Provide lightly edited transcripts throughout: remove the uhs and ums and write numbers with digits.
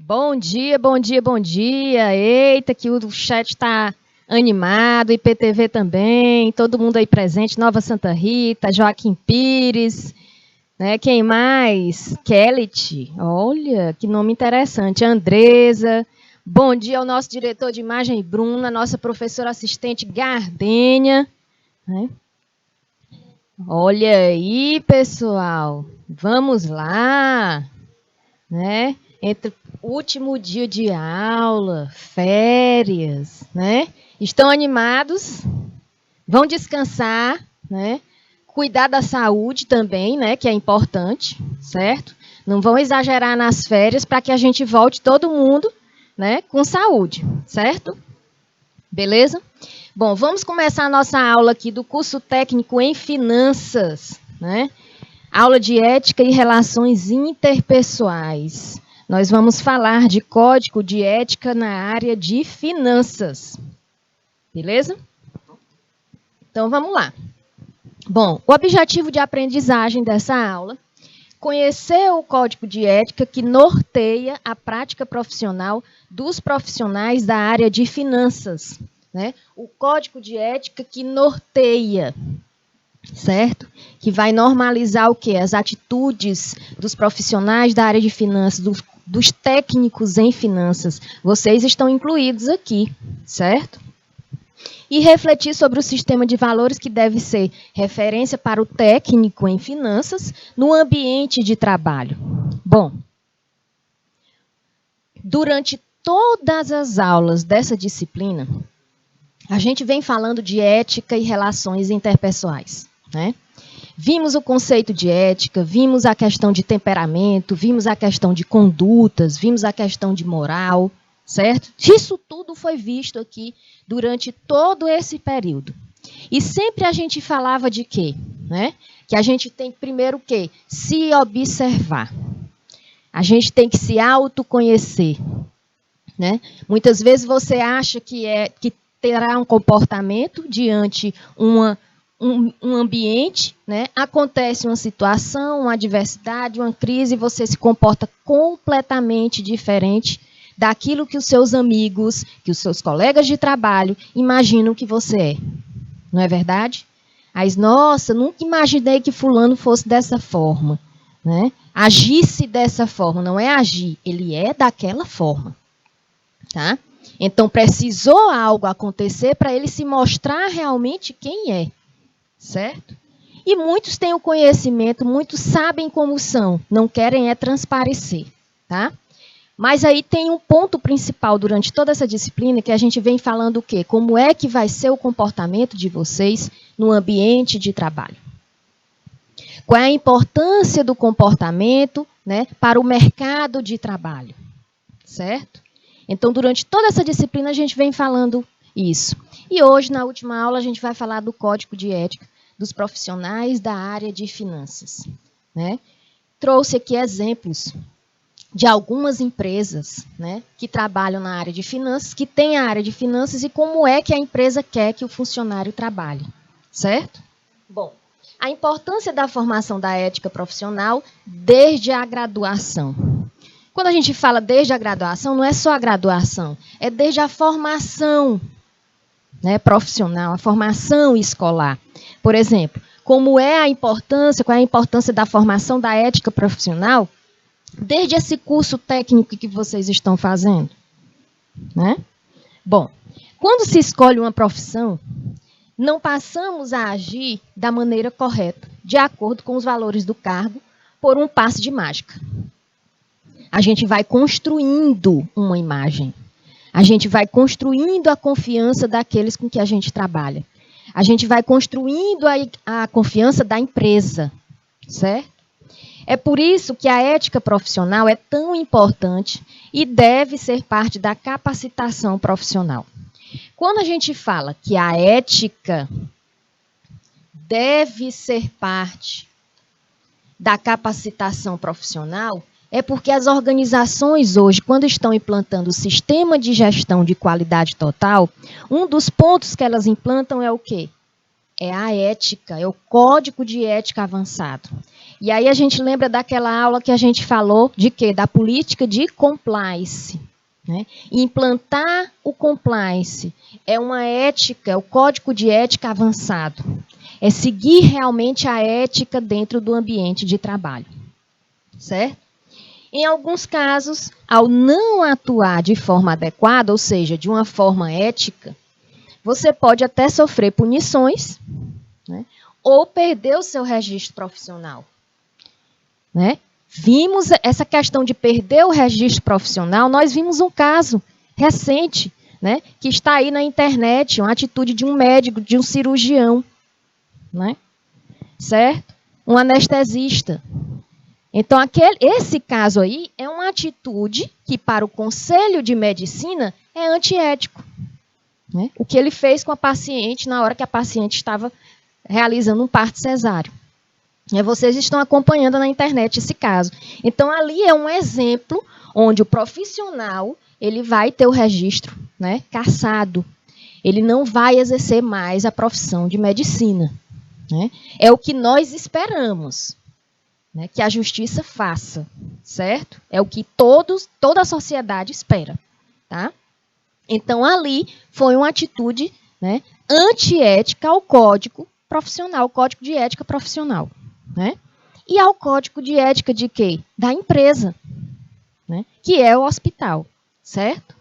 Bom dia, bom dia, bom dia. Eita, que o chat está animado, IPTV também, todo mundo aí presente, Nova Santa Rita, Joaquim Pires, né? Quem mais? Kellet, olha, que nome interessante. Andresa. Bom dia ao nosso diretor de imagem, Bruna, nossa professora assistente, Gardênia. Né? Olha aí, pessoal, vamos lá, né? Entre último dia de aula, férias, né? Estão animados? Vão descansar, né? Cuidar da saúde também, né? Que é importante, certo? Não vão exagerar nas férias para que a gente volte todo mundo, né? Com saúde, certo? Beleza? Bom, vamos começar a nossa aula aqui do curso técnico em finanças, né? Aula de ética e relações interpessoais. Nós vamos falar de código de ética na área de finanças. Beleza? Então, vamos lá. Bom, o objetivo de aprendizagem dessa aula é conhecer o código de ética que norteia a prática profissional dos profissionais da área de finanças. Né? O código de ética que norteia, certo? Que vai normalizar o quê? As atitudes dos profissionais da área de finanças, dos técnicos em finanças. Vocês estão incluídos aqui, certo? E refletir sobre o sistema de valores que deve ser referência para o técnico em finanças no ambiente de trabalho. Bom, durante todas as aulas dessa disciplina, a gente vem falando de ética e relações interpessoais, né? Vimos o conceito de ética, vimos a questão de temperamento, vimos a questão de condutas, vimos a questão de moral, certo? Isso tudo foi visto aqui durante todo esse período. E sempre a gente falava de quê? Né? Que a gente tem primeiro o quê? Se observar. A gente tem que se autoconhecer. Né? Muitas vezes você acha que terá um comportamento diante um ambiente, né? Acontece uma situação, uma adversidade, uma crise, e você se comporta completamente diferente daquilo que os seus amigos, que os seus colegas de trabalho imaginam que você é. Não é verdade? Mas, nossa, nunca imaginei que fulano fosse dessa forma. Né? Agisse dessa forma, não é agir, ele é daquela forma. Tá? Então, precisou algo acontecer para ele se mostrar realmente quem é. Certo? E muitos têm o conhecimento, muitos sabem como são, não querem é transparecer, tá? Mas aí tem um ponto principal durante toda essa disciplina que a gente vem falando o quê? Como é que vai ser o comportamento de vocês no ambiente de trabalho? Qual é a importância do comportamento, né, para o mercado de trabalho? Certo? Então, durante toda essa disciplina a gente vem falando isso. E hoje, na última aula, a gente vai falar do código de ética dos profissionais da área de finanças. Né? Trouxe aqui exemplos de algumas empresas, né, que trabalham na área de finanças, que têm a área de finanças e como é que a empresa quer que o funcionário trabalhe. Certo? Bom, a importância da formação da ética profissional desde a graduação. Quando a gente fala desde a graduação, não é só a graduação, é desde a formação, né, profissional, a formação escolar. Por exemplo, como é a importância, qual é a importância da formação da ética profissional desde esse curso técnico que vocês estão fazendo? Né? Bom, quando se escolhe uma profissão, não passamos a agir da maneira correta, de acordo com os valores do cargo, por um passe de mágica. A gente vai construindo uma imagem. A gente vai construindo a confiança daqueles com que a gente trabalha. A gente vai construindo a confiança da empresa, certo? É por isso que a ética profissional é tão importante e deve ser parte da capacitação profissional. Quando a gente fala que a ética deve ser parte da capacitação profissional, é porque as organizações hoje, quando estão implantando o sistema de gestão de qualidade total, um dos pontos que elas implantam é o quê? É a ética, é o código de ética avançado. E aí a gente lembra daquela aula que a gente falou de quê? Da política de compliance. Né? Implantar o compliance é uma ética, o código de ética avançado. É seguir realmente a ética dentro do ambiente de trabalho. Certo? Em alguns casos, ao não atuar de forma adequada, ou seja, de uma forma ética, você pode até sofrer punições, né? Ou perder o seu registro profissional. Né? Vimos essa questão de perder o registro profissional, nós vimos um caso recente, né, que está aí na internet, uma atitude de um médico, de um cirurgião, né? Certo? Um anestesista. Então, esse caso aí é uma atitude que, para o Conselho de Medicina, é antiético. Né? O que ele fez com a paciente na hora que a paciente estava realizando um parto cesáreo. Vocês estão acompanhando na internet esse caso. Então, ali é um exemplo onde o profissional ele vai ter o registro, né, cassado. Ele não vai exercer mais a profissão de medicina. Né? É o que nós esperamos. Né, que a justiça faça, certo? É o que toda a sociedade espera, tá? Então, ali foi uma atitude, né, antiética ao código profissional, código de ética profissional, né? E ao código de ética de quê? Da empresa, né, que é o hospital, certo?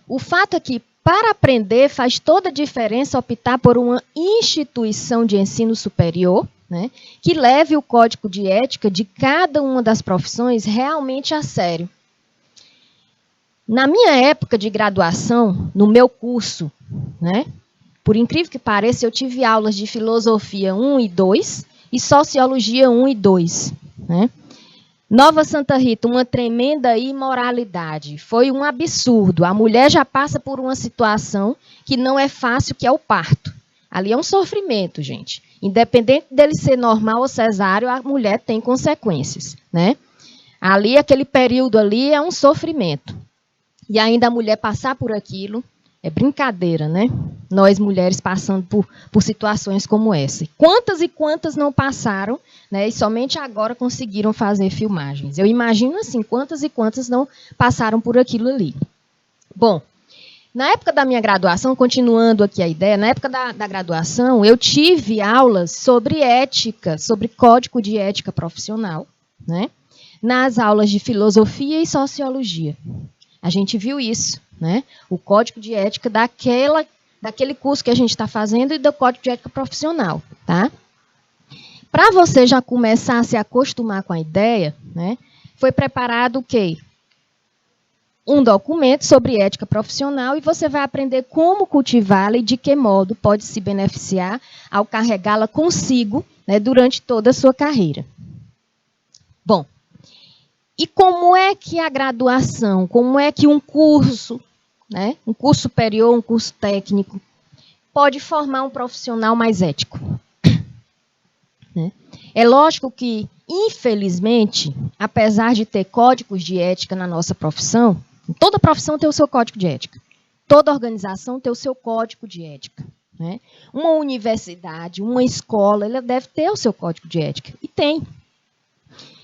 O fato é que, para aprender, faz toda a diferença optar por uma instituição de ensino superior, né, que leve o código de ética de cada uma das profissões realmente a sério. Na minha época de graduação, no meu curso, né, por incrível que pareça, eu tive aulas de filosofia 1 e 2 e sociologia 1 e 2. Né? Nova Santa Rita, uma tremenda imoralidade. Foi um absurdo. A mulher já passa por uma situação que não é fácil, que é o parto. Ali é um sofrimento, gente. Independente dele ser normal ou cesáreo, a mulher tem consequências, né? Ali, aquele período ali é um sofrimento. E ainda a mulher passar por aquilo é brincadeira, né? Nós, mulheres, passando por situações como essa. Quantas e quantas não passaram, né? E somente agora conseguiram fazer filmagens. Eu imagino assim, quantas e quantas não passaram por aquilo ali. Bom, na época da minha graduação, continuando aqui a ideia, na época da graduação, eu tive aulas sobre ética, sobre código de ética profissional, né? Nas aulas de filosofia e sociologia. A gente viu isso, né? O código de ética daquele curso que a gente está fazendo e do código de ética profissional, tá? Para você já começar a se acostumar com a ideia, né? Foi preparado o quê? Um documento sobre ética profissional e você vai aprender como cultivá-la e de que modo pode se beneficiar ao carregá-la consigo, né, durante toda a sua carreira. Bom, e como é que a graduação, como é que um curso, né, um curso superior, um curso técnico, pode formar um profissional mais ético? Né? É lógico que, infelizmente, apesar de ter códigos de ética na nossa profissão, toda profissão tem o seu código de ética. Toda organização tem o seu código de ética. Né? Uma universidade, uma escola, ela deve ter o seu código de ética. E tem.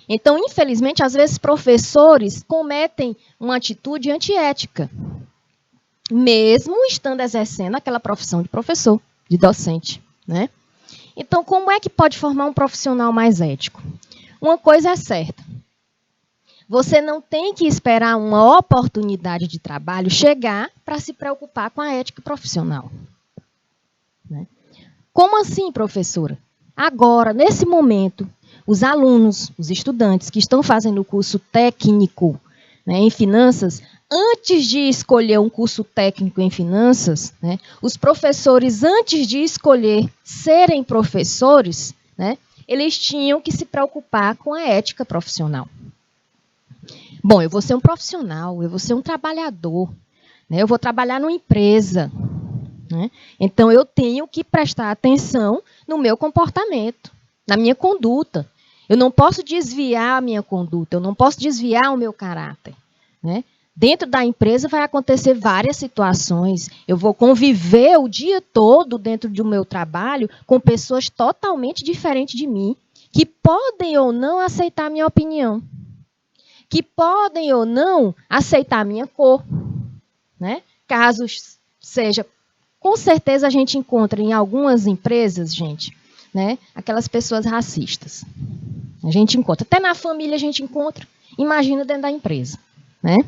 Então, infelizmente, às vezes professores cometem uma atitude antiética, mesmo estando exercendo aquela profissão de professor, de docente. Né? Então, como é que pode formar um profissional mais ético? Uma coisa é certa. Você não tem que esperar uma oportunidade de trabalho chegar para se preocupar com a ética profissional. Né? Como assim, professora? Agora, nesse momento, os alunos, os estudantes que estão fazendo o curso técnico, né, em finanças, antes de escolher um curso técnico em finanças, né, os professores, antes de escolher serem professores, né, eles tinham que se preocupar com a ética profissional. Bom, eu vou ser um profissional, eu vou ser um trabalhador, né? Eu vou trabalhar numa empresa. Né? Então, eu tenho que prestar atenção no meu comportamento, na minha conduta. Eu não posso desviar a minha conduta, eu não posso desviar o meu caráter. Né? Dentro da empresa vai acontecer várias situações. Eu vou conviver o dia todo dentro do meu trabalho com pessoas totalmente diferentes de mim, que podem ou não aceitar minha opinião, que podem ou não aceitar minha cor, né? Caso seja, com certeza a gente encontra em algumas empresas, gente, né, aquelas pessoas racistas. A gente encontra, até na família a gente encontra, imagina dentro da empresa, né?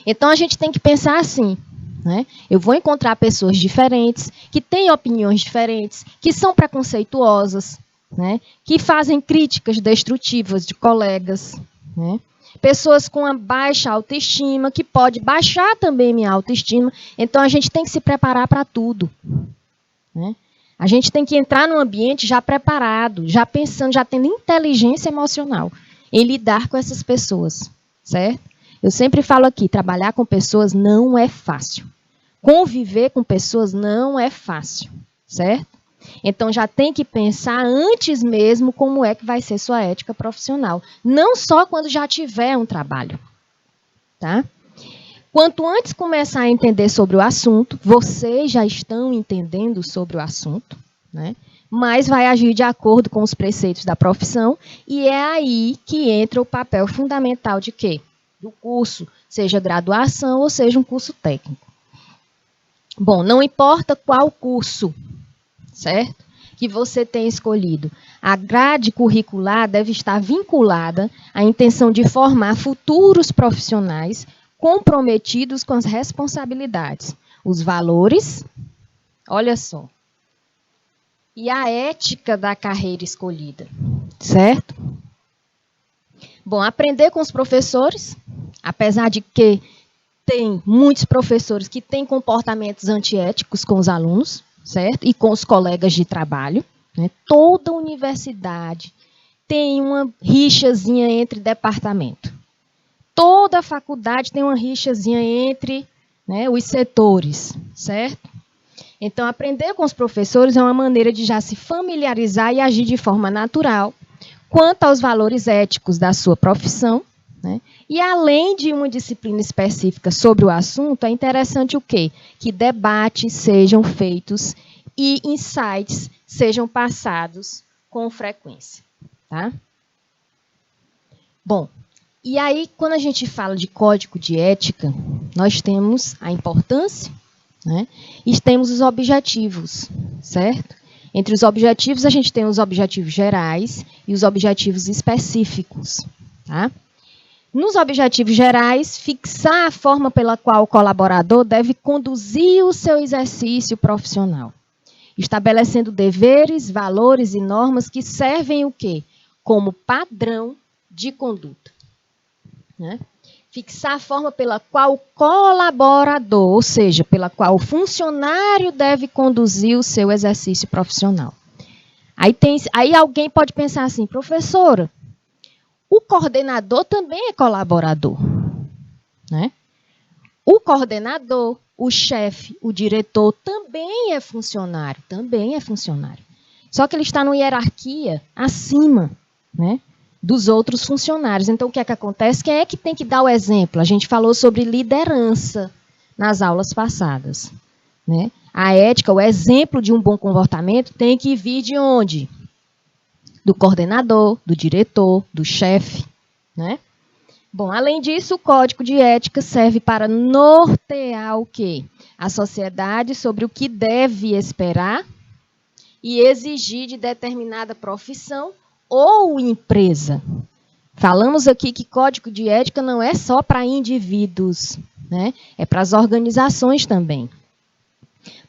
Então a gente tem que pensar assim, né? Eu vou encontrar pessoas diferentes, que têm opiniões diferentes, que são preconceituosas, né? Que fazem críticas destrutivas de colegas, né? Pessoas com uma baixa autoestima, que pode baixar também minha autoestima. Então a gente tem que se preparar para tudo, né? A gente tem que entrar no ambiente já preparado, já pensando, já tendo inteligência emocional em lidar com essas pessoas, certo? Eu sempre falo aqui, trabalhar com pessoas não é fácil. Conviver com pessoas não é fácil, certo? Então já tem que pensar antes mesmo como é que vai ser sua ética profissional. Não só quando já tiver um trabalho, tá? Quanto antes começar a entender sobre o assunto, vocês já estão entendendo sobre o assunto, né? Mas vai agir de acordo com os preceitos da profissão, e é aí que entra o papel fundamental de quê? Do curso, seja graduação ou seja um curso técnico. Bom, não importa qual curso, certo? Que você tenha escolhido. A grade curricular deve estar vinculada à intenção de formar futuros profissionais comprometidos com as responsabilidades, os valores, olha só, e a ética da carreira escolhida, certo? Bom, aprender com os professores, apesar de que tem muitos professores que têm comportamentos antiéticos com os alunos, certo? E com os colegas de trabalho, né? Toda universidade tem uma rixazinha entre departamento. Toda faculdade tem uma rixazinha entre, né, os setores, certo? Então, aprender com os professores é uma maneira de já se familiarizar e agir de forma natural quanto aos valores éticos da sua profissão, né? E além de uma disciplina específica sobre o assunto, é interessante o quê? Que debates sejam feitos e insights sejam passados com frequência, tá? Bom, e aí, quando a gente fala de código de ética, nós temos a importância, né? E temos os objetivos, certo? Entre os objetivos, a gente tem os objetivos gerais e os objetivos específicos, tá? Nos objetivos gerais, fixar a forma pela qual o colaborador deve conduzir o seu exercício profissional, estabelecendo deveres, valores e normas que servem o quê? Como padrão de conduta, né? Fixar a forma pela qual o colaborador, ou seja, pela qual o funcionário deve conduzir o seu exercício profissional. Aí alguém pode pensar assim, professora, o coordenador também é colaborador, né? O coordenador, o chefe, o diretor também é funcionário, Só que ele está numa hierarquia acima, né, dos outros funcionários. Então, o que é que acontece? Quem é que tem que dar o exemplo? A gente falou sobre liderança nas aulas passadas, né? A ética, o exemplo de um bom comportamento tem que vir de onde? Do coordenador, do diretor, do chefe, né? Bom, além disso, o código de ética serve para nortear o quê? A sociedade sobre o que deve esperar e exigir de determinada profissão ou empresa. Falamos aqui que código de ética não é só para indivíduos, né? É para as organizações também.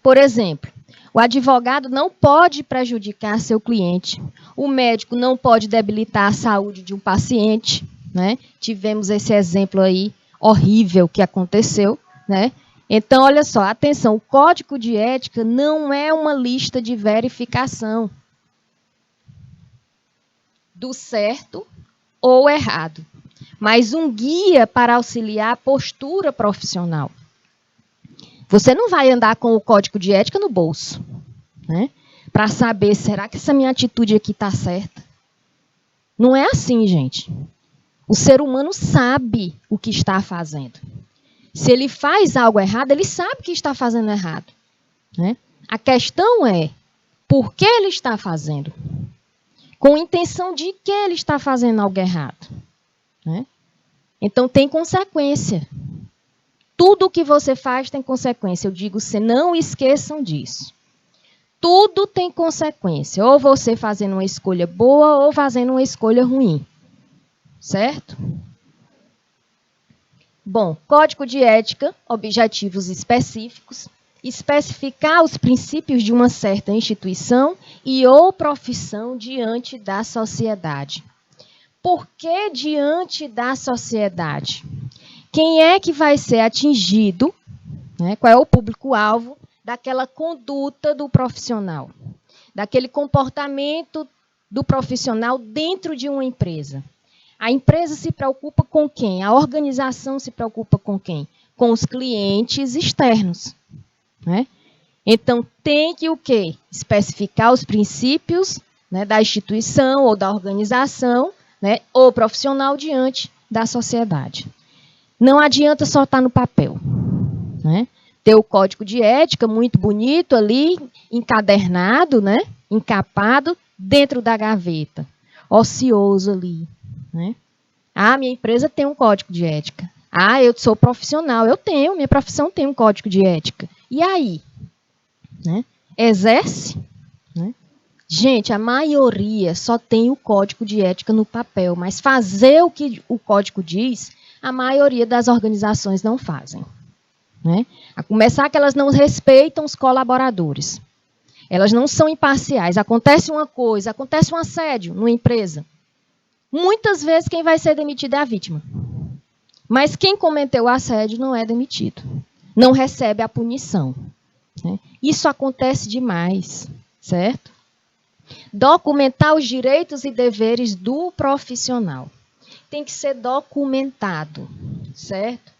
Por exemplo, o advogado não pode prejudicar seu cliente, o médico não pode debilitar a saúde de um paciente, né? Tivemos esse exemplo aí horrível que aconteceu, né? Então, olha só, atenção, o código de ética não é uma lista de verificação do certo ou errado, mas um guia para auxiliar a postura profissional. Você não vai andar com o código de ética no bolso, né? Para saber, será que essa minha atitude aqui está certa? Não é assim, gente. O ser humano sabe o que está fazendo. Se ele faz algo errado, ele sabe que está fazendo errado, né? A questão é, por que ele está fazendo? com intenção de que ele está fazendo algo errado, né? Então, tem consequência. Tudo o que você faz tem consequência. Eu digo, você não esqueçam disso. Tudo tem consequência. Ou você fazendo uma escolha boa ou fazendo uma escolha ruim. Certo? Bom, código de ética, objetivos específicos, especificar os princípios de uma certa instituição e ou profissão diante da sociedade. Por que diante da sociedade? Quem é que vai ser atingido, né? Qual é o público-alvo daquela conduta do profissional, daquele comportamento do profissional dentro de uma empresa? A empresa se preocupa com quem? A organização se preocupa com quem? Com os clientes externos, né? Então, tem que o quê? Especificar os princípios, né, da instituição ou da organização, né, ou profissional diante da sociedade. Não adianta só estar no papel, né? Ter o código de ética muito bonito ali, encadernado, né, encapado dentro da gaveta, ocioso ali, né? Ah, minha empresa tem um código de ética. Ah, eu sou profissional, minha profissão tem um código de ética. E aí? Né? Exerce? Né? Gente, a maioria só tem o código de ética no papel, mas fazer o que o código diz, a maioria das organizações não fazem. Né? A começar que elas não respeitam os colaboradores. Elas não são imparciais. Acontece uma coisa, acontece um assédio numa empresa. Muitas vezes quem vai ser demitido é a vítima. Mas quem cometeu o assédio não é demitido. Não recebe a punição. Né? Isso acontece demais, certo? Documentar os direitos e deveres do profissional. Tem que ser documentado, certo?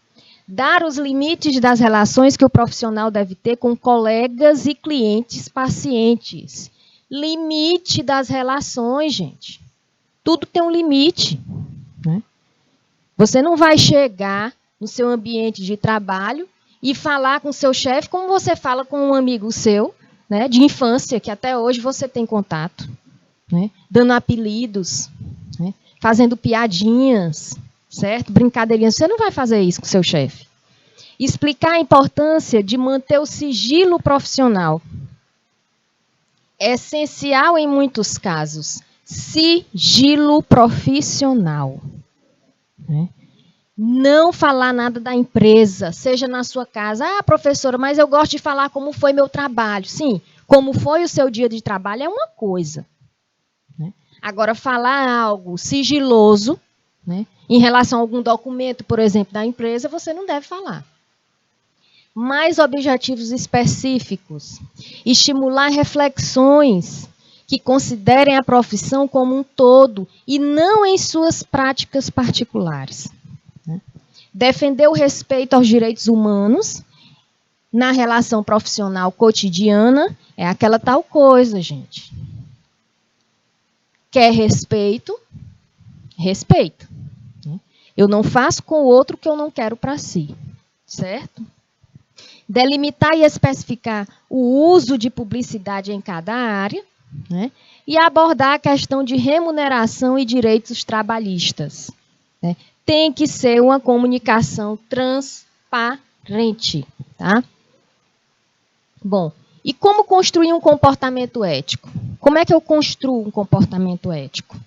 Dar os limites das relações que o profissional deve ter com colegas e clientes pacientes. Limite das relações, gente. Tudo tem um limite. Né? Você não vai chegar no seu ambiente de trabalho e falar com o seu chefe como você fala com um amigo seu, né, de infância, que até hoje você tem contato, né, dando apelidos, né, fazendo piadinhas, certo? Brincadeirinhas. Você não vai fazer isso com o seu chefe. Explicar a importância de manter o sigilo profissional. É essencial em muitos casos. Sigilo profissional. Né? Não falar nada da empresa, seja na sua casa. Ah, professora, mas eu gosto de falar como foi meu trabalho. Sim, como foi o seu dia de trabalho é uma coisa. Né? Agora, falar algo sigiloso, né, em relação a algum documento, por exemplo, da empresa, você não deve falar. Mais objetivos específicos. Estimular reflexões que considerem a profissão como um todo e não em suas práticas particulares. Né? Defender o respeito aos direitos humanos na relação profissional cotidiana é aquela tal coisa, gente. Quer respeito? Respeito. Eu não faço com o outro o que eu não quero para si. Certo? Delimitar e especificar o uso de publicidade em cada área, né? E abordar a questão de remuneração e direitos trabalhistas. Né? Tem que ser uma comunicação transparente. Tá? Bom, e como construir um comportamento ético? Como é que eu construo um comportamento ético?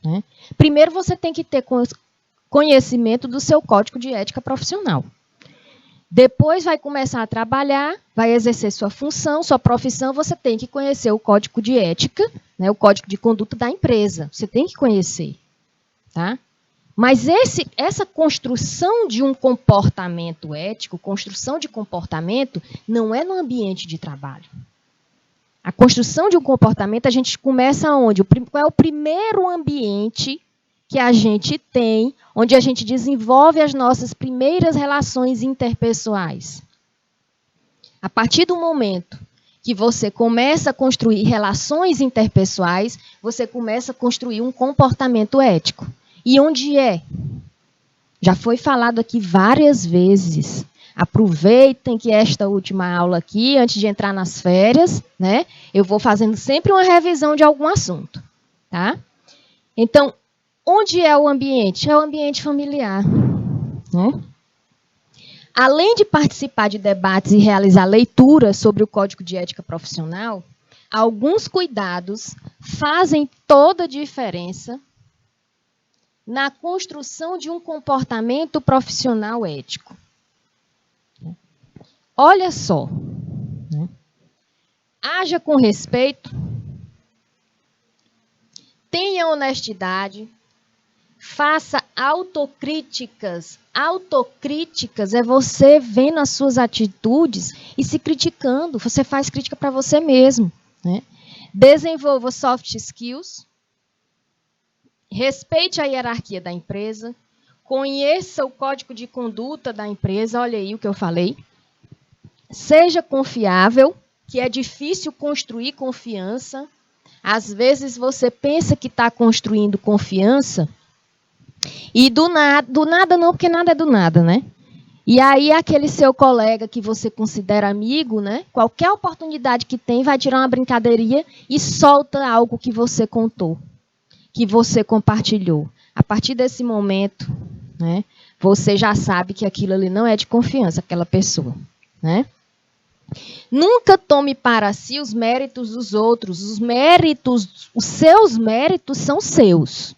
Né? Primeiro, você tem que ter conhecimento do seu código de ética profissional. Depois vai começar a trabalhar, vai exercer sua função, sua profissão, você tem que conhecer o código de ética, né, o código de conduta da empresa. Você tem que conhecer. Tá? Mas essa construção de um comportamento ético, construção de comportamento, não é no ambiente de trabalho. A construção de um comportamento, a gente começa onde? Qual é o primeiro ambiente que a gente tem, onde a gente desenvolve as nossas primeiras relações interpessoais? A partir do momento que você começa a construir relações interpessoais, você começa a construir um comportamento ético. E onde é? Já foi falado aqui várias vezes. Aproveitem que esta última aula aqui, antes de entrar nas férias, né, eu vou fazendo sempre uma revisão de algum assunto. tá? Então, onde é o ambiente? É o ambiente familiar, né? Além de participar de debates e realizar leituras sobre o Código de Ética Profissional, alguns cuidados fazem toda a diferença na construção de um comportamento profissional ético. Olha só, né? Haja com respeito, tenha honestidade, faça autocríticas. Autocríticas é você vendo as suas atitudes e se criticando. Você faz crítica para você mesmo, né? Desenvolva soft skills. Respeite a hierarquia da empresa. Conheça o código de conduta da empresa. Olha aí o que eu falei. Seja confiável, que é difícil construir confiança. Às vezes você pensa que está construindo confiança e do nada não, porque nada é do nada, né? E aí aquele seu colega que você considera amigo, né? Qualquer oportunidade que tem, vai tirar uma brincadeirinha e solta algo que você contou, que você compartilhou. A partir desse momento, né? Você já sabe que aquilo ali não é de confiança, aquela pessoa, né? Nunca tome para si os méritos dos outros. Os seus méritos são seus,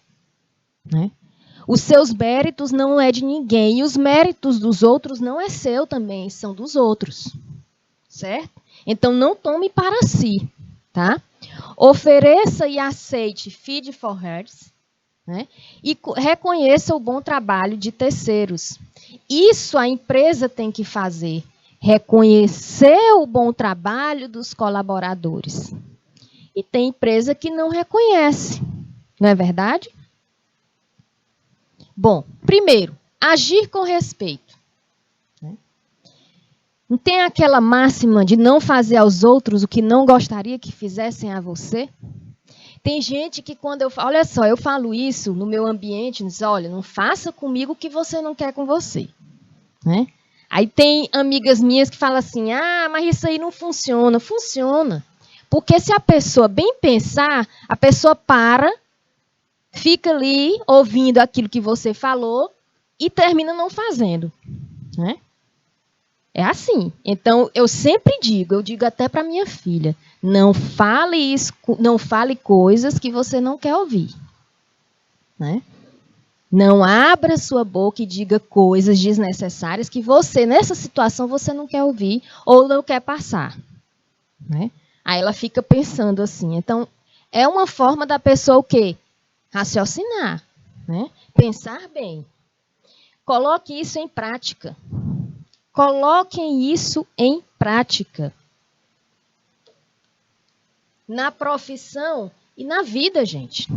né? Os seus méritos não é de ninguém. E os méritos dos outros não é seu também, são dos outros. Certo? Então, não tome para si, tá? Ofereça e aceite feed for hearts, né? E reconheça o bom trabalho de terceiros. Isso a empresa tem que fazer. Reconhecer o bom trabalho dos colaboradores. E tem empresa que não reconhece, não é verdade? Bom, primeiro, agir com respeito. Não tem aquela máxima de não fazer aos outros o que não gostaria que fizessem a você? Tem gente que quando eu falo, olha só, eu falo isso no meu ambiente, diz, olha, não faça comigo o que você não quer com você, né? Aí tem amigas minhas que falam assim, mas isso aí não funciona. Funciona. Porque se a pessoa bem pensar, a pessoa para, fica ali ouvindo aquilo que você falou e termina não fazendo, né? É assim. Então, eu sempre digo, eu digo até para minha filha, não fale isso, não fale coisas que você não quer ouvir, né? Não abra sua boca e diga coisas desnecessárias que você, nessa situação, você não quer ouvir ou não quer passar, né? Aí ela fica pensando assim. Então, é uma forma da pessoa o quê? Raciocinar, né? Pensar bem. Coloque isso em prática. Coloquem isso em prática. Na profissão e na vida, gente.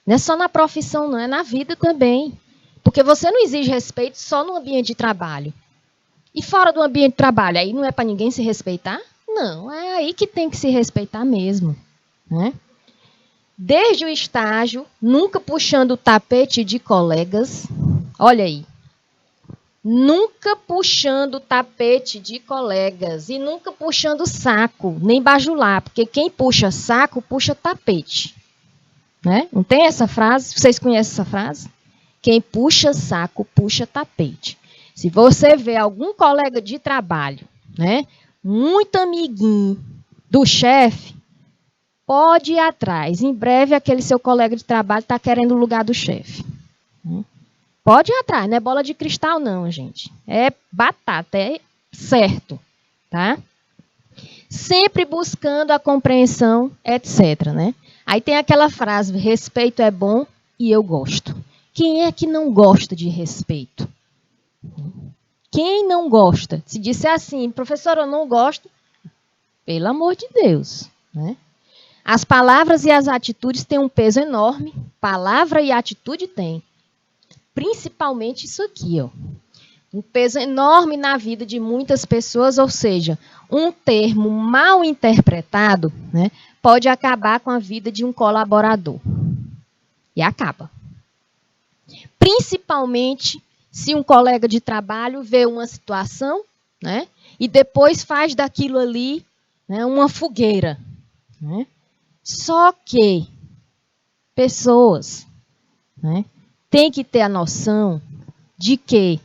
Não é só na profissão, não, é na vida também. Porque você não exige respeito só no ambiente de trabalho. E fora do ambiente de trabalho, aí não é para ninguém se respeitar? Não, é aí que tem que se respeitar mesmo, né? Desde o estágio, nunca puxando o tapete de colegas. Olha aí. Nunca puxando o tapete de colegas. E nunca puxando saco, nem bajular. Porque quem puxa saco, puxa tapete. Né? Não tem essa frase? Vocês conhecem essa frase? Quem puxa saco, puxa tapete. Se você vê algum colega de trabalho, né, muito amiguinho do chefe, pode ir atrás. Em breve, aquele seu colega de trabalho está querendo o lugar do chefe. Pode ir atrás, não é bola de cristal, não, gente. É batata, é certo. Tá? Sempre buscando a compreensão, etc. Né? Aí tem aquela frase, respeito é bom e eu gosto. Quem é que não gosta de respeito? Quem não gosta? Se disser assim, professor, eu não gosto, pelo amor de Deus. Né? As palavras e as atitudes têm um peso enorme. Palavra e atitude têm. Principalmente isso aqui, ó. Um peso enorme na vida de muitas pessoas, ou seja, um termo mal interpretado, né, pode acabar com a vida de um colaborador. E acaba. Principalmente se um colega de trabalho vê uma situação, né, e depois faz daquilo ali, né, uma fogueira. Né? Só que pessoas, né? Tem que ter a noção de que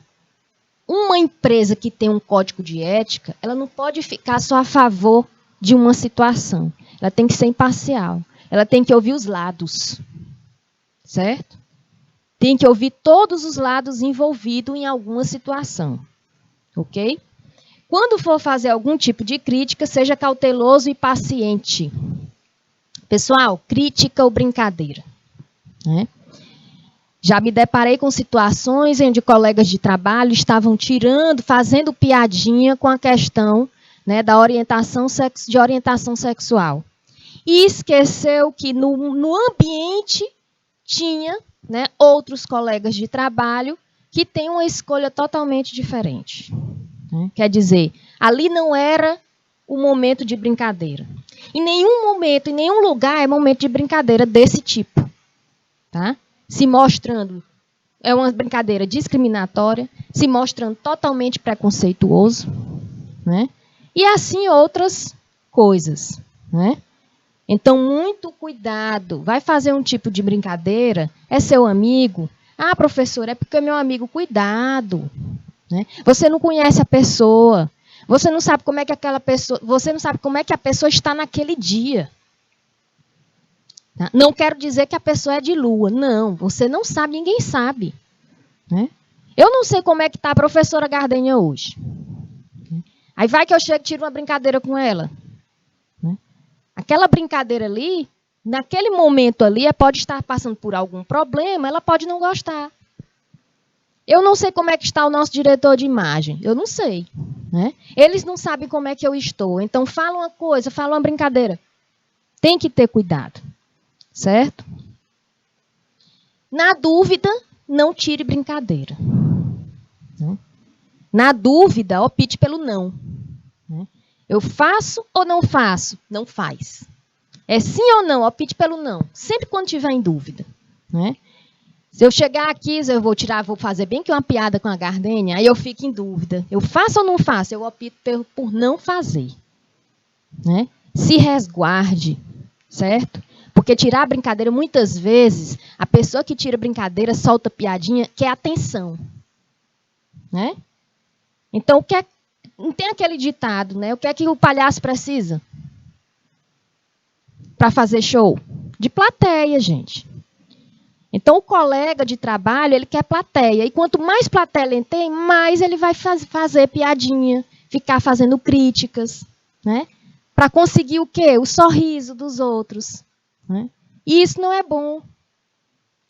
uma empresa que tem um código de ética, ela não pode ficar só a favor de uma situação. Ela tem que ser imparcial. Ela tem que ouvir os lados, certo? Tem que ouvir todos os lados envolvidos em alguma situação, ok? Quando for fazer algum tipo de crítica, seja cauteloso e paciente. Pessoal, crítica ou brincadeira, né? Já me deparei com situações onde colegas de trabalho estavam fazendo piadinha com a questão, né, de orientação sexual. E esqueceu que no ambiente tinha, né, outros colegas de trabalho que têm uma escolha totalmente diferente. Né? Quer dizer, ali não era o momento de brincadeira. Em nenhum momento, em nenhum lugar é momento de brincadeira desse tipo. Tá? Se mostrando, é uma brincadeira discriminatória, se mostrando totalmente preconceituoso, né? E assim outras coisas, né? Então, muito cuidado. Vai fazer um tipo de brincadeira, é seu amigo. Ah, professor, é porque é meu amigo. Cuidado. Né? Você não conhece a pessoa. Você não sabe como é que você não sabe como é que a pessoa está naquele dia. Não quero dizer que a pessoa é de lua. Não, você não sabe, ninguém sabe. Né? Eu não sei como é que está a professora Gardenha hoje. Aí vai que eu chego e tiro uma brincadeira com ela. Né? Aquela brincadeira ali, naquele momento ali, ela pode estar passando por algum problema, ela pode não gostar. Eu não sei como é que está o nosso diretor de imagem. Eu não sei. Né? Eles não sabem como é que eu estou. Então, fala uma coisa, fala uma brincadeira. Tem que ter cuidado. Certo? Na dúvida, não tire brincadeira. Na dúvida, opte pelo não. Eu faço ou não faço? Não faz. É sim ou não? Opte pelo não. Sempre quando tiver em dúvida. Né? Se eu chegar aqui, eu vou fazer bem que uma piada com a Gardênia, aí eu fico em dúvida. Eu faço ou não faço? Eu opto por não fazer. Né? Se resguarde, certo? Porque tirar a brincadeira, muitas vezes, a pessoa que tira brincadeira, solta piadinha, quer atenção. Né? Então, não tem aquele ditado, né? O que é que o palhaço precisa? Para fazer show? De plateia, gente. Então, o colega de trabalho, ele quer plateia. E quanto mais plateia ele tem, mais ele vai fazer piadinha, ficar fazendo críticas, né? Para conseguir o quê? O sorriso dos outros. Né? E isso não é bom.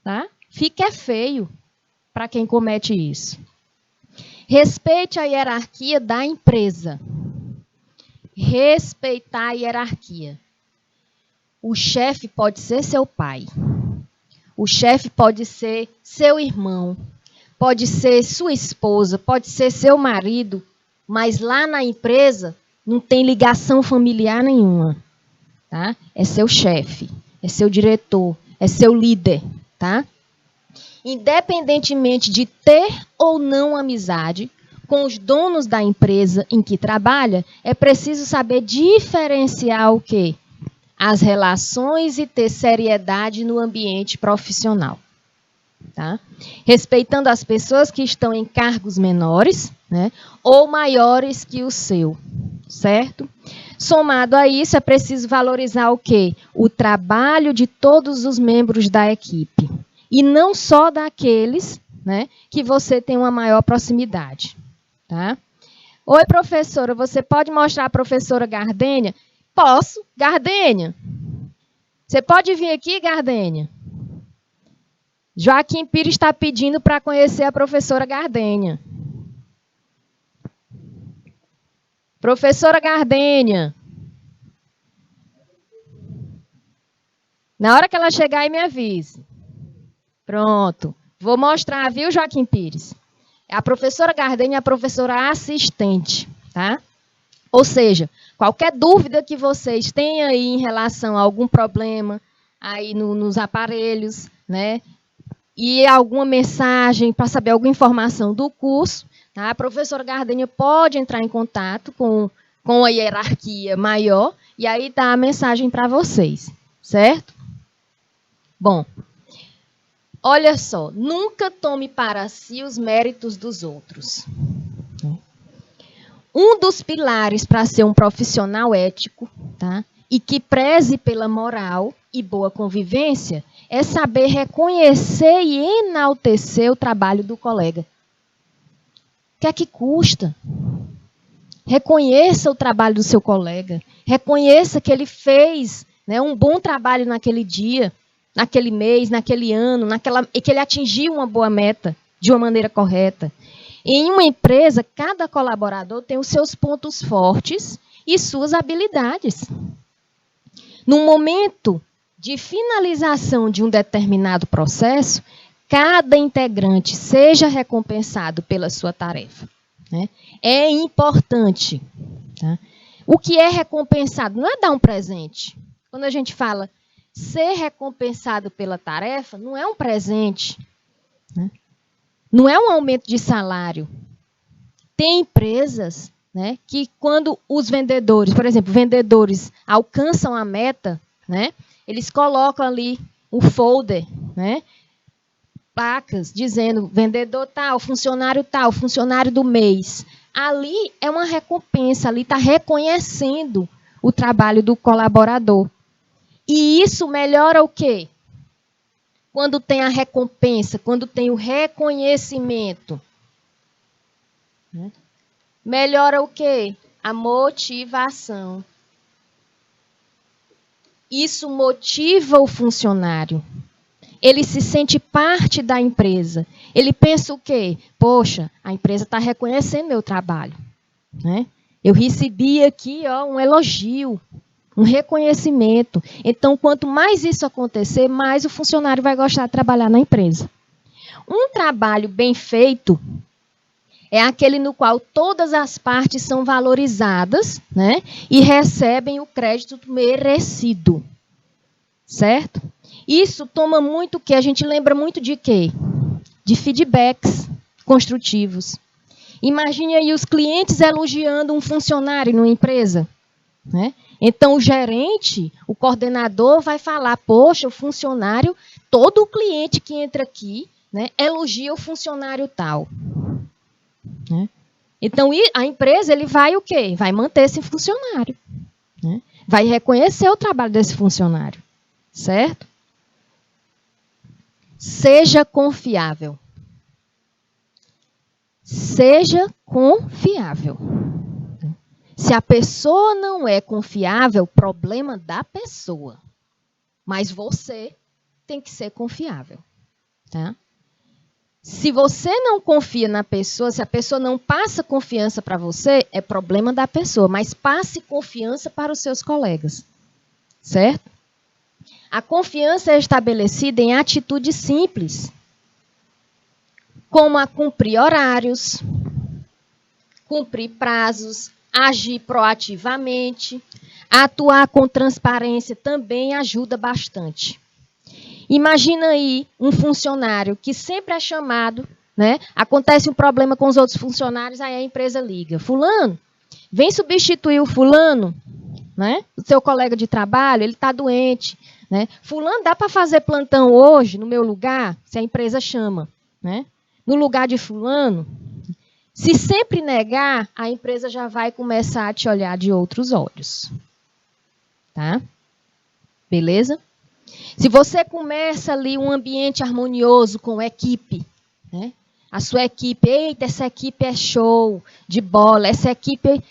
Tá? Fica feio para quem comete isso. Respeite a hierarquia da empresa. Respeitar a hierarquia. O chefe pode ser seu pai. O chefe pode ser seu irmão. Pode ser sua esposa. Pode ser seu marido. Mas lá na empresa não tem ligação familiar nenhuma. Tá? É seu chefe. É seu diretor. É seu líder. Tá? Independentemente de ter ou não amizade com os donos da empresa em que trabalha, é preciso saber diferenciar o quê? As relações e ter seriedade no ambiente profissional. Tá? Respeitando as pessoas que estão em cargos menores, né, ou maiores que o seu. Certo? Somado a isso, é preciso valorizar o quê? O trabalho de todos os membros da equipe. E não só daqueles, né, que você tem uma maior proximidade. Tá? Oi, professora, você pode mostrar a professora Gardênia? Posso. Gardênia. Você pode vir aqui, Gardênia? Joaquim Pires está pedindo para conhecer a professora Gardênia. Professora Gardênia. Na hora que ela chegar aí, me avise. Pronto. Vou mostrar, viu, Joaquim Pires? A professora Gardênia é a professora assistente, tá? Ou seja, qualquer dúvida que vocês tenham aí em relação a algum problema aí nos aparelhos, né? E alguma mensagem para saber alguma informação do curso, tá? A professora Gardênia pode entrar em contato com a hierarquia maior e aí dá a mensagem para vocês, certo? Bom, olha só, nunca tome para si os méritos dos outros. Um dos pilares para ser um profissional ético, tá? E que preze pela moral e boa convivência, é saber reconhecer e enaltecer o trabalho do colega. O que é que custa? Reconheça o trabalho do seu colega. Reconheça que ele fez, né, um bom trabalho naquele dia, naquele mês, naquele ano, e que ele atingiu uma boa meta de uma maneira correta. Em uma empresa, cada colaborador tem os seus pontos fortes e suas habilidades. No momento de finalização de um determinado processo, cada integrante seja recompensado pela sua tarefa. Né? É importante. Tá? O que é recompensado não é dar um presente. Quando a gente fala ser recompensado pela tarefa, não é um presente. Né? Não é um aumento de salário. Tem empresas, né, que quando os vendedores, por exemplo, vendedores alcançam a meta, né, eles colocam ali um folder, né, placas dizendo vendedor tal, funcionário do mês. Ali é uma recompensa, ali está reconhecendo o trabalho do colaborador. E isso melhora o quê? Quando tem a recompensa, quando tem o reconhecimento. Melhora o quê? A motivação. Isso motiva o funcionário. Ele se sente parte da empresa. Ele pensa o quê? Poxa, a empresa está reconhecendo meu trabalho. Né? Eu recebi aqui um elogio, um reconhecimento. Então, quanto mais isso acontecer, mais o funcionário vai gostar de trabalhar na empresa. Um trabalho bem feito é aquele no qual todas as partes são valorizadas, né, e recebem o crédito merecido. Certo? Isso toma muito o quê? A gente lembra muito de quê? De feedbacks construtivos. Imagine aí os clientes elogiando um funcionário numa empresa. Né? Então, o gerente, o coordenador vai falar, poxa, o funcionário, todo o cliente que entra aqui, né, elogia o funcionário tal. Né? Então, a empresa ele vai o quê? Vai manter esse funcionário. Né? Vai reconhecer o trabalho desse funcionário. Certo? Seja confiável. Seja confiável. Se a pessoa não é confiável, problema da pessoa. Mas você tem que ser confiável. Tá? Se você não confia na pessoa, se a pessoa não passa confiança para você, é problema da pessoa. Mas passe confiança para os seus colegas. Certo? A confiança é estabelecida em atitudes simples, como a cumprir horários, cumprir prazos, agir proativamente, atuar com transparência também ajuda bastante. Imagina aí um funcionário que sempre é chamado, né? Acontece um problema com os outros funcionários, aí a empresa liga. Fulano, vem substituir o fulano, né? O seu colega de trabalho, ele está doente. Né? Fulano, dá para fazer plantão hoje no meu lugar? Se a empresa chama. Né? No lugar de fulano, se sempre negar, a empresa já vai começar a te olhar de outros olhos. Tá? Beleza? Se você começa ali um ambiente harmonioso com a equipe, né? A sua equipe, eita, essa equipe é show de bola, essa equipe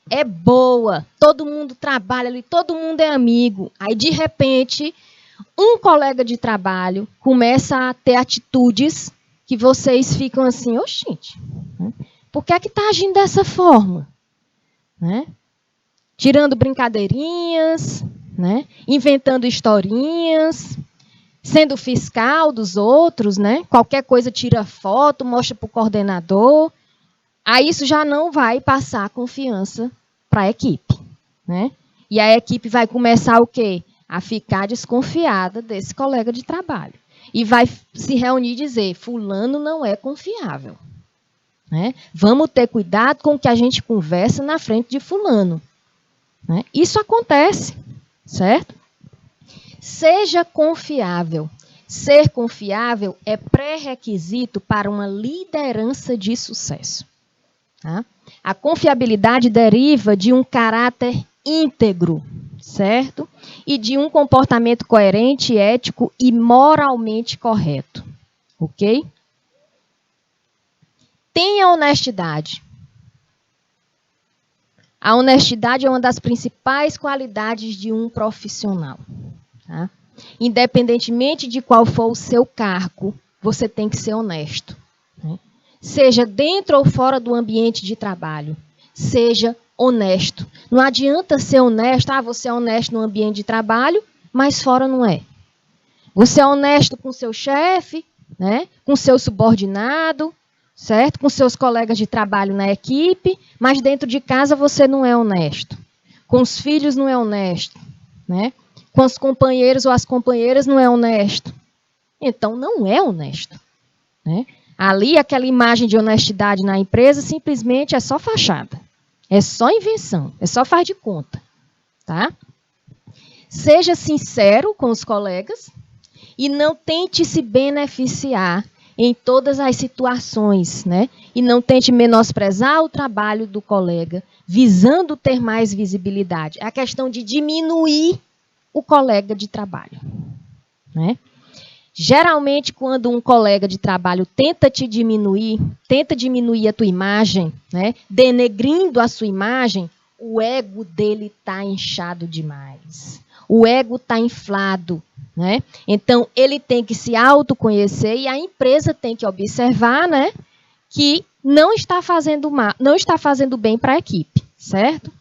é boa, todo mundo trabalha ali, todo mundo é amigo. Aí, de repente, um colega de trabalho começa a ter atitudes que vocês ficam assim, oxente, né? Por que é que está agindo dessa forma? Né? Tirando brincadeirinhas, né? Inventando historinhas, sendo fiscal dos outros, né? Qualquer coisa tira foto, mostra para o coordenador. Aí isso já não vai passar confiança para a equipe. Né? E a equipe vai começar o quê? A ficar desconfiada desse colega de trabalho. E vai se reunir e dizer, fulano não é confiável. Né? Vamos ter cuidado com o que a gente conversa na frente de fulano. Né? Isso acontece, certo? Seja confiável. Ser confiável é pré-requisito para uma liderança de sucesso. Tá? A confiabilidade deriva de um caráter íntegro, certo? E de um comportamento coerente, ético e moralmente correto. Ok? Tenha honestidade. A honestidade é uma das principais qualidades de um profissional. Tá? Independentemente de qual for o seu cargo, você tem que ser honesto. Né? Seja dentro ou fora do ambiente de trabalho. Seja honesto. Não adianta ser honesto, você é honesto no ambiente de trabalho, mas fora não é. Você é honesto com seu chefe, né? Com seu subordinado, certo? Com seus colegas de trabalho na equipe, mas dentro de casa você não é honesto. Com os filhos não é honesto, né? Com os companheiros ou as companheiras não é honesto. Então não é honesto, né? Ali aquela imagem de honestidade na empresa simplesmente é só fachada. É só invenção, é só faz de conta, tá? Seja sincero com os colegas e não tente se beneficiar em todas as situações, né? E não tente menosprezar o trabalho do colega, visando ter mais visibilidade. É a questão de diminuir o colega de trabalho, né? Geralmente, quando um colega de trabalho tenta te diminuir, tenta diminuir a tua imagem, né? Denegrindo a sua imagem, o ego dele está inchado demais. O ego está inflado. Né? Então, ele tem que se autoconhecer e a empresa tem que observar, né, que não está fazendo mal, não está fazendo bem para a equipe, certo?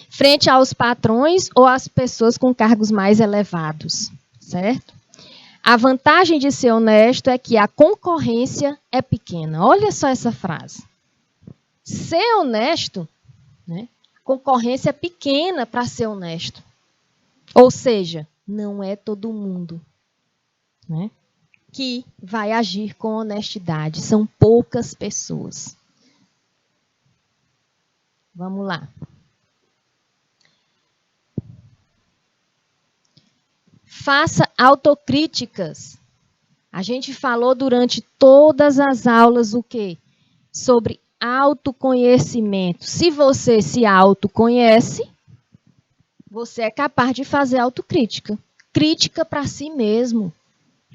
Frente aos patrões ou às pessoas com cargos mais elevados, certo? A vantagem de ser honesto é que a concorrência é pequena. Olha só essa frase. Ser honesto, né, concorrência é pequena para ser honesto. Ou seja, não é todo mundo, né, que vai agir com honestidade. São poucas pessoas. Vamos lá. Faça autocríticas. A gente falou durante todas as aulas o quê? Sobre autoconhecimento. Se você se autoconhece, você é capaz de fazer autocrítica. Crítica para si mesmo.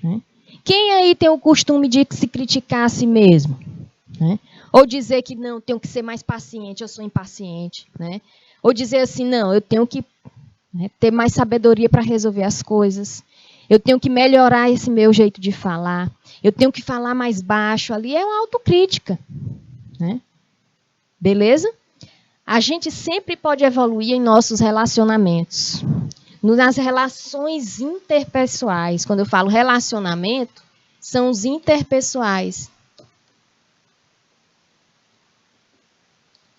Né? Quem aí tem o costume de se criticar a si mesmo? Né? Ou dizer que não, tenho que ser mais paciente, eu sou impaciente. Né? Ou dizer assim, não, eu tenho que ter mais sabedoria para resolver as coisas. Eu tenho que melhorar esse meu jeito de falar. Eu tenho que falar mais baixo. Ali é uma autocrítica. Né? Beleza? A gente sempre pode evoluir em nossos relacionamentos. Nas relações interpessoais. Quando eu falo relacionamento, são os interpessoais.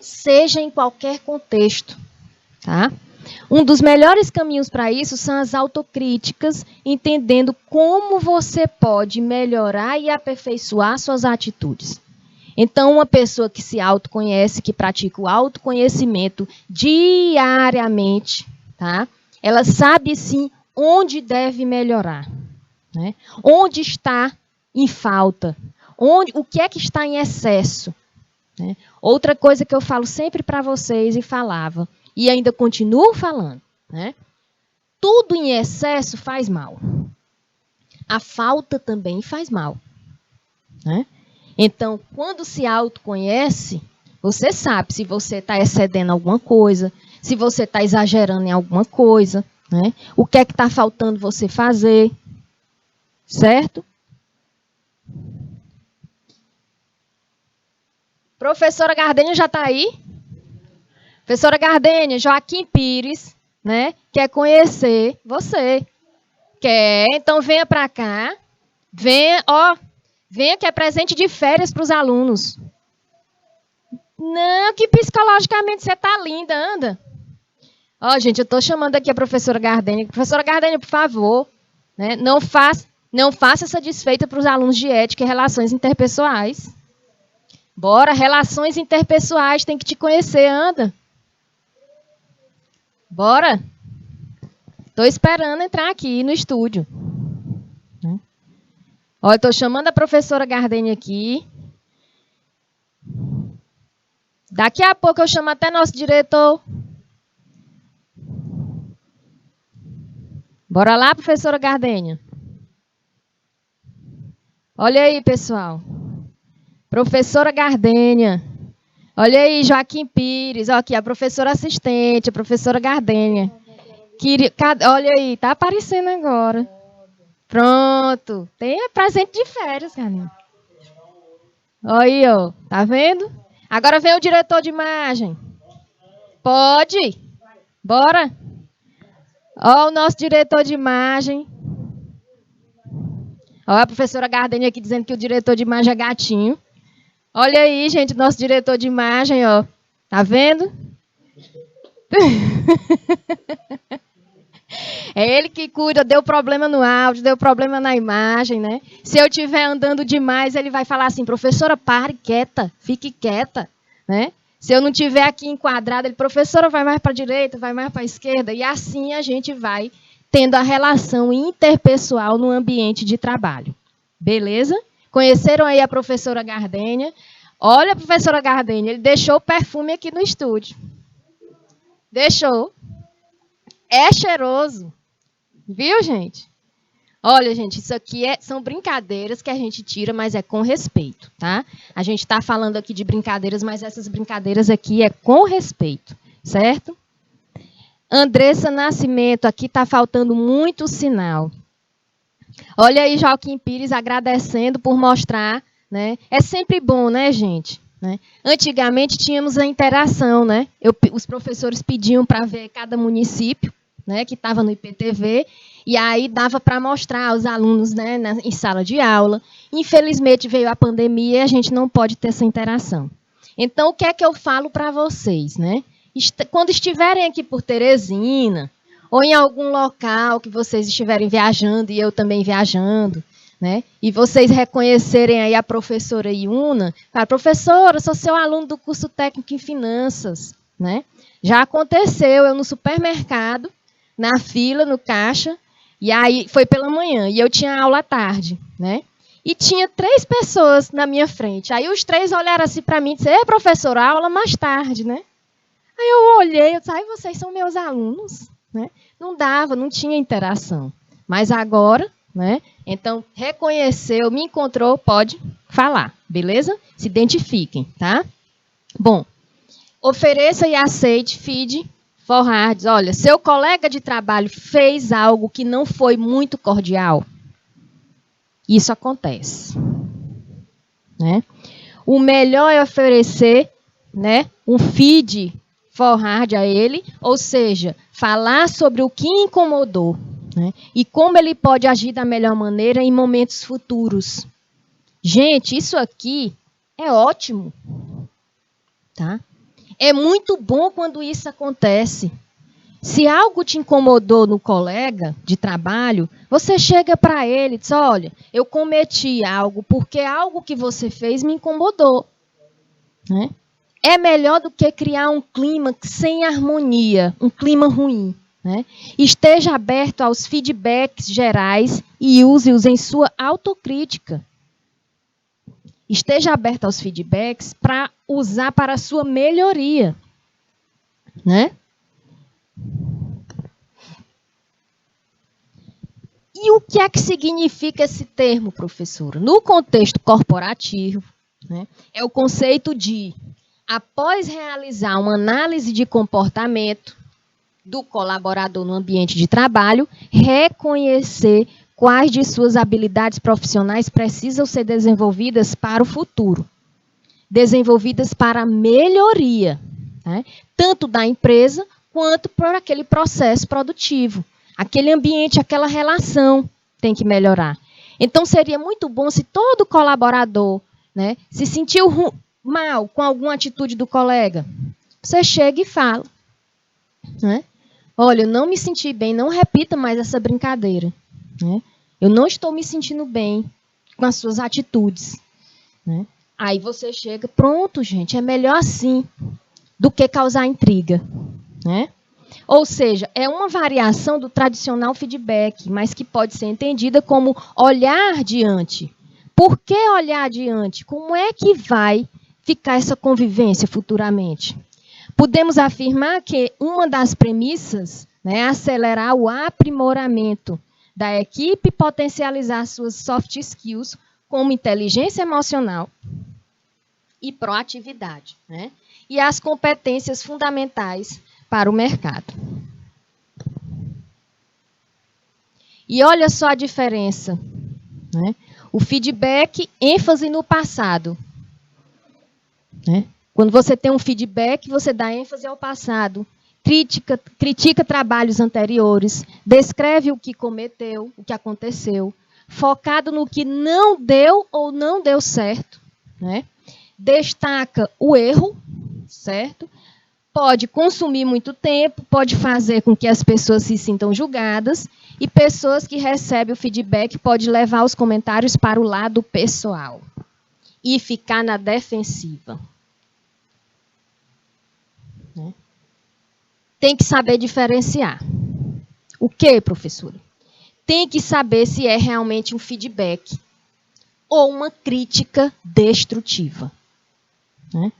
Seja em qualquer contexto. Tá? Um dos melhores caminhos para isso são as autocríticas, entendendo como você pode melhorar e aperfeiçoar suas atitudes. Então, uma pessoa que se autoconhece, que pratica o autoconhecimento diariamente, tá? Ela sabe, sim, onde deve melhorar. Né? Onde está em falta. O que é que está em excesso. Né? Outra coisa que eu falo sempre para vocês e falava, e ainda continuo falando, né? Tudo em excesso faz mal. A falta também faz mal. Né? Então, quando se autoconhece, você sabe se você está excedendo alguma coisa, se você está exagerando em alguma coisa, né? O que é que está faltando você fazer, certo? Professora Gardênia já está aí? Professora Gardênia, Joaquim Pires, né, quer conhecer você. Quer? Então venha para cá. Venha que é presente de férias para os alunos. Não, que psicologicamente você está linda, anda. Gente, eu estou chamando aqui a professora Gardênia. Professora Gardênia, por favor, né, não faça essa desfeita para os alunos de ética e relações interpessoais. Bora, relações interpessoais, tem que te conhecer, anda. Bora. Estou esperando entrar aqui no estúdio. Olha, estou chamando a professora Gardênia aqui. Daqui a pouco eu chamo até nosso diretor. Bora lá, professora Gardênia. Olha aí, pessoal. Professora Gardênia. Olha aí, Joaquim Pires. Ó, aqui, a professora assistente, a professora Gardênia. Olha aí, tá aparecendo agora. Pronto. Tem presente de férias, Gardênia. Olha aí, ó. Tá vendo? Agora vem o diretor de imagem. Pode? Bora? Ó, o nosso diretor de imagem. Ó, a professora Gardênia aqui dizendo que o diretor de imagem é gatinho. Olha aí, gente, nosso diretor de imagem, ó. Tá vendo? É ele que cuida, deu problema no áudio, deu problema na imagem, né? Se eu estiver andando demais, ele vai falar assim, professora, pare, quieta, fique quieta, né? Se eu não estiver aqui enquadrada, ele, professora, vai mais para a direita, vai mais para a esquerda, e assim a gente vai tendo a relação interpessoal no ambiente de trabalho. Beleza? Conheceram aí a professora Gardênia? Olha a professora Gardênia, ele deixou o perfume aqui no estúdio. Deixou. É cheiroso. Viu, gente? Olha, gente, isso aqui são brincadeiras que a gente tira, mas é com respeito, tá? A gente está falando aqui de brincadeiras, mas essas brincadeiras aqui é com respeito, certo? Andressa Nascimento, aqui está faltando muito sinal. Olha aí, Joaquim Pires agradecendo por mostrar, né? É sempre bom, né, gente? Né? Antigamente tínhamos a interação, né? Os professores pediam para ver cada município, né, que estava no IPTV, e aí dava para mostrar aos alunos, né, em sala de aula. Infelizmente veio a pandemia e a gente não pode ter essa interação. Então, o que é que eu falo para vocês, né? Quando estiverem aqui por Teresina, ou em algum local que vocês estiverem viajando e eu também viajando, né? E vocês reconhecerem aí a professora Iuna, fala, professora, sou seu aluno do curso técnico em finanças, né? Já aconteceu, eu no supermercado, na fila, no caixa, e aí foi pela manhã, e eu tinha aula à tarde, né? E tinha 3 pessoas na minha frente. Aí os 3 olharam assim para mim e disseram, professora, a aula mais tarde, né? Aí eu olhei, eu disse, vocês são meus alunos, né? Não dava, não tinha interação. Mas agora, né? Então, reconheceu, me encontrou, pode falar, beleza? Se identifiquem, tá? Bom, ofereça e aceite feed forwards. Olha, seu colega de trabalho fez algo que não foi muito cordial. Isso acontece, né? O melhor é oferecer, né, um feed forward a ele, ou seja, falar sobre o que incomodou, né, e como ele pode agir da melhor maneira em momentos futuros. Gente, isso aqui é ótimo, tá? É muito bom quando isso acontece. Se algo te incomodou no colega de trabalho, você chega para ele e diz, olha, eu cometi algo porque algo que você fez me incomodou, né? É melhor do que criar um clima sem harmonia, um clima ruim, né? Esteja aberto aos feedbacks gerais e use-os em sua autocrítica. Esteja aberto aos feedbacks para usar para a sua melhoria, né? E o que é que significa esse termo, professora? No contexto corporativo, né, é o conceito de, após realizar uma análise de comportamento do colaborador no ambiente de trabalho, reconhecer quais de suas habilidades profissionais precisam ser desenvolvidas para o futuro, desenvolvidas para a melhoria, né, tanto da empresa quanto por aquele processo produtivo. Aquele ambiente, aquela relação tem que melhorar. Então, seria muito bom se todo colaborador, né, se sentiu mal com alguma atitude do colega, você chega e fala, né? Olha, eu não me senti bem, não repita mais essa brincadeira, né? Eu não estou me sentindo bem com as suas atitudes, né? Aí você chega, pronto, gente, é melhor assim do que causar intriga, né? Ou seja, é uma variação do tradicional feedback, mas que pode ser entendida como olhar diante Por que olhar adiante? Como é que vai ficar essa convivência futuramente? Podemos afirmar que uma das premissas, né, é acelerar o aprimoramento da equipe e potencializar suas soft skills, como inteligência emocional e proatividade, né, e as competências fundamentais para o mercado. E olha só a diferença, né? O feedback, ênfase no passado, né? Quando você tem um feedback, você dá ênfase ao passado, critica trabalhos anteriores, descreve o que cometeu, o que aconteceu, focado no que não deu ou não deu certo, né? Destaca o erro, certo? Pode consumir muito tempo, pode fazer com que as pessoas se sintam julgadas, e pessoas que recebem o feedback pode levar os comentários para o lado pessoal e ficar na defensiva. Tem que saber diferenciar. O que, professora? Tem que saber se é realmente um feedback ou uma crítica destrutiva. Né?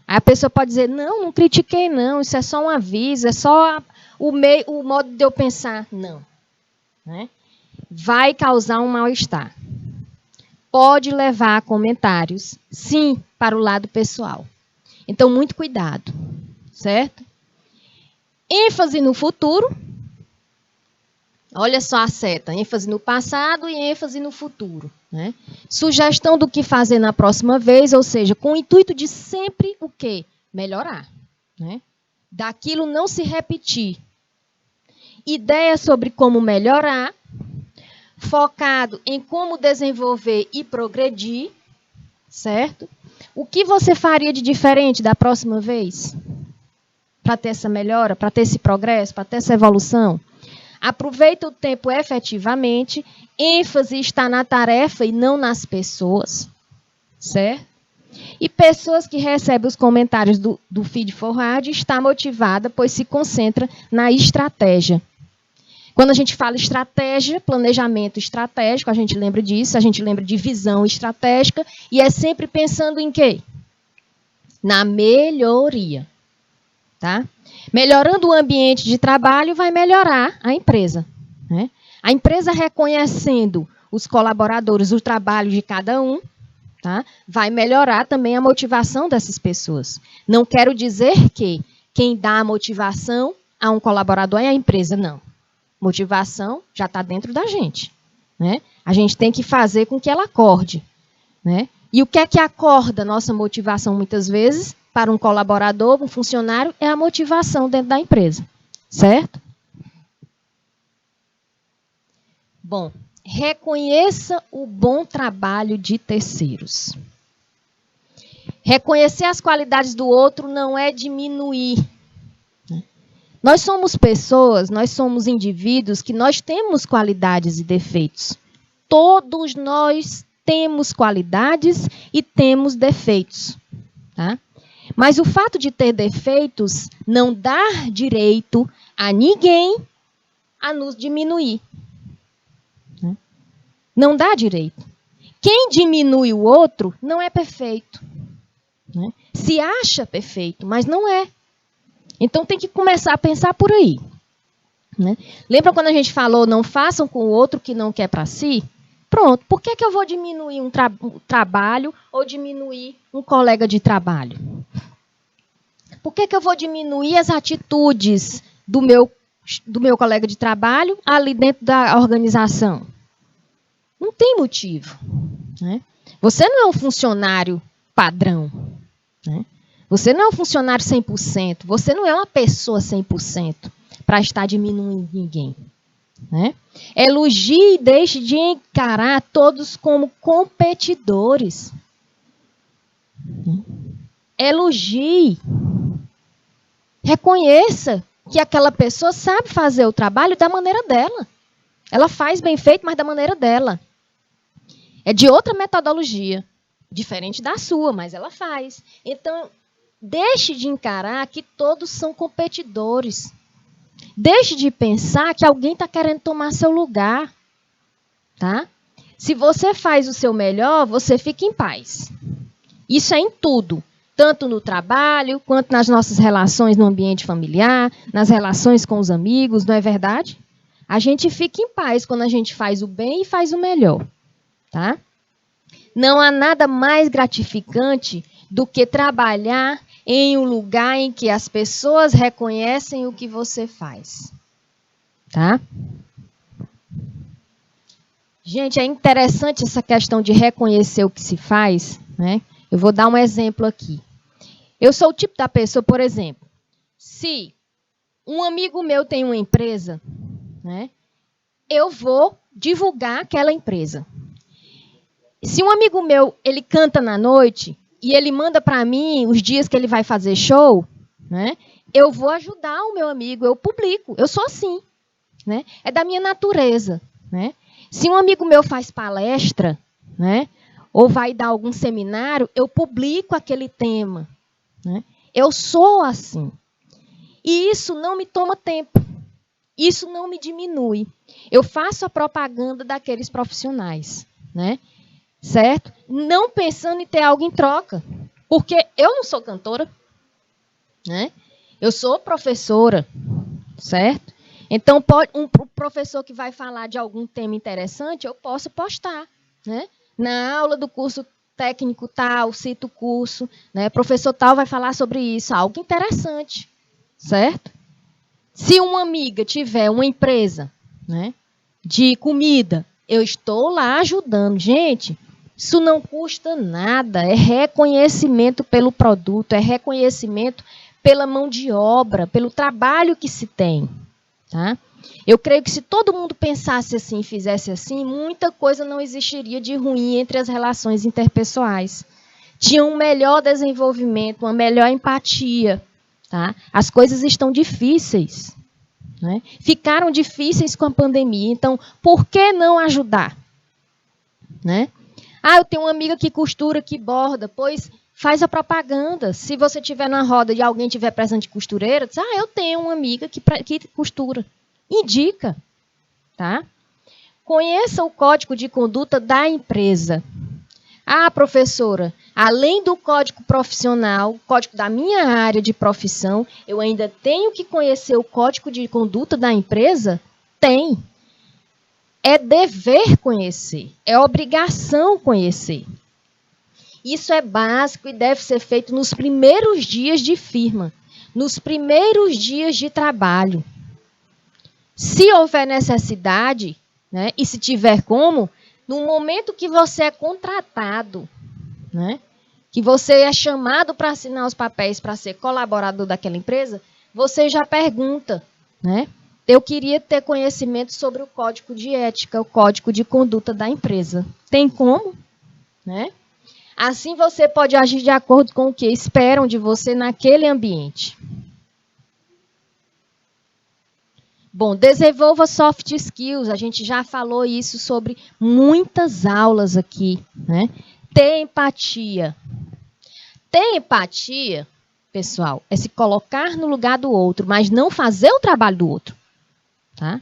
Aí a pessoa pode dizer, não critiquei não, isso é só um aviso, é só o modo de eu pensar. Não. Né? Vai causar um mal-estar. Pode levar a comentários, sim, para o lado pessoal. Então, muito cuidado, certo? ênfase no futuro. Olha só a seta, ênfase no passado e ênfase no futuro. Né? Sugestão do que fazer na próxima vez, ou seja, com o intuito de sempre o quê? Melhorar. Né? Daquilo não se repetir. Ideia sobre como melhorar, focado em como desenvolver e progredir, certo? O que você faria de diferente da próxima vez? Para ter essa melhora, para ter esse progresso, para ter essa evolução? Aproveita o tempo efetivamente, ênfase está na tarefa e não nas pessoas, certo? E pessoas que recebem os comentários do feed forward está motivada, pois se concentra na estratégia. Quando a gente fala estratégia, planejamento estratégico, a gente lembra disso, a gente lembra de visão estratégica, e é sempre pensando em quê? Na melhoria. Tá? Melhorando o ambiente de trabalho, vai melhorar a empresa. Né? A empresa reconhecendo os colaboradores, o trabalho de cada um, tá? Vai melhorar também a motivação dessas pessoas. Não quero dizer que quem dá a motivação a um colaborador é a empresa, não. Motivação já está dentro da gente. Né? A gente tem que fazer com que ela acorde. Né? E o que é que acorda nossa motivação muitas vezes? Para um colaborador, um funcionário, é a motivação dentro da empresa. Certo? Bom, reconheça o bom trabalho de terceiros. Reconhecer as qualidades do outro não é diminuir. Nós somos pessoas, nós somos indivíduos que nós temos qualidades e defeitos. Todos nós temos qualidades e temos defeitos. Tá? Mas o fato de ter defeitos não dá direito a ninguém a nos diminuir. Não dá direito. Quem diminui o outro não é perfeito. Né? Se acha perfeito, mas não é. Então tem que começar a pensar por aí. Né? Lembra quando a gente falou, não façam com o outro que não quer para si? Pronto, por que eu vou diminuir um trabalho ou diminuir um colega de trabalho? Por que eu vou diminuir as atitudes do meu colega de trabalho ali dentro da organização? Não tem motivo. Né? Você não é um funcionário padrão. Né? Você não é um funcionário 100%. Você não é uma pessoa 100% para estar diminuindo ninguém. Né? Elogie e deixe de encarar todos como competidores. Elogie. Reconheça que aquela pessoa sabe fazer o trabalho da maneira dela. Ela faz bem feito, mas da maneira dela. É de outra metodologia, diferente da sua, mas ela faz. Então, deixe de encarar que todos são competidores. Deixe de pensar que alguém está querendo tomar seu lugar. Tá? Se você faz o seu melhor, você fica em paz. Isso é em tudo. Tanto no trabalho, quanto nas nossas relações no ambiente familiar, nas relações com os amigos, não é verdade? A gente fica em paz quando a gente faz o bem e faz o melhor. Tá? Não há nada mais gratificante do que trabalhar em um lugar em que as pessoas reconhecem o que você faz. Tá? Gente, é interessante essa questão de reconhecer o que se faz, né? Eu vou dar um exemplo aqui. Eu sou o tipo da pessoa, por exemplo, se um amigo meu tem uma empresa, né? Eu vou divulgar aquela empresa. Se um amigo meu, ele canta na noite e ele manda para mim os dias que ele vai fazer show, né? Eu vou ajudar o meu amigo, eu publico. Eu sou assim, né? É da minha natureza, né? Se um amigo meu faz palestra, né? Ou vai dar algum seminário, eu publico aquele tema, né? Eu sou assim. E isso não me toma tempo. Isso não me diminui. Eu faço a propaganda daqueles profissionais, né? Certo? Não pensando em ter algo em troca. Porque eu não sou cantora, né? Eu sou professora, certo? Então, um professor que vai falar de algum tema interessante, eu posso postar, né? Na aula do curso técnico tal, cito o curso, né? Professor tal vai falar sobre isso, algo interessante, certo? Se uma amiga tiver uma empresa, né, de comida, eu estou lá ajudando. Gente, isso não custa nada, é reconhecimento pelo produto, é reconhecimento pela mão de obra, pelo trabalho que se tem. Tá? Eu creio que se todo mundo pensasse assim e fizesse assim, muita coisa não existiria de ruim entre as relações interpessoais. Tinha um melhor desenvolvimento, uma melhor empatia. Tá? As coisas estão difíceis. Né? Ficaram difíceis com a pandemia, então por que não ajudar? Né? Ah, eu tenho uma amiga que costura, que borda, pois faz a propaganda. Se você estiver numa roda e alguém tiver presente de costureira, diz, eu tenho uma amiga que costura. Indica. Tá? Conheça o código de conduta da empresa. Ah, professora, além do código profissional, o código da minha área de profissão, eu ainda tenho que conhecer o código de conduta da empresa? Tem. É dever conhecer, é obrigação conhecer. Isso é básico e deve ser feito nos primeiros dias de firma, nos primeiros dias de trabalho. Se houver necessidade, né, e se tiver como, no momento que você é contratado, né, que você é chamado para assinar os papéis para ser colaborador daquela empresa, você já pergunta, né? Eu queria ter conhecimento sobre o código de ética, o código de conduta da empresa. Tem como? Né? Assim você pode agir de acordo com o que esperam de você naquele ambiente. Bom, desenvolva soft skills. A gente já falou isso sobre muitas aulas aqui. Né? Ter empatia. Ter empatia, pessoal, é se colocar no lugar do outro, mas não fazer o trabalho do outro. Tá?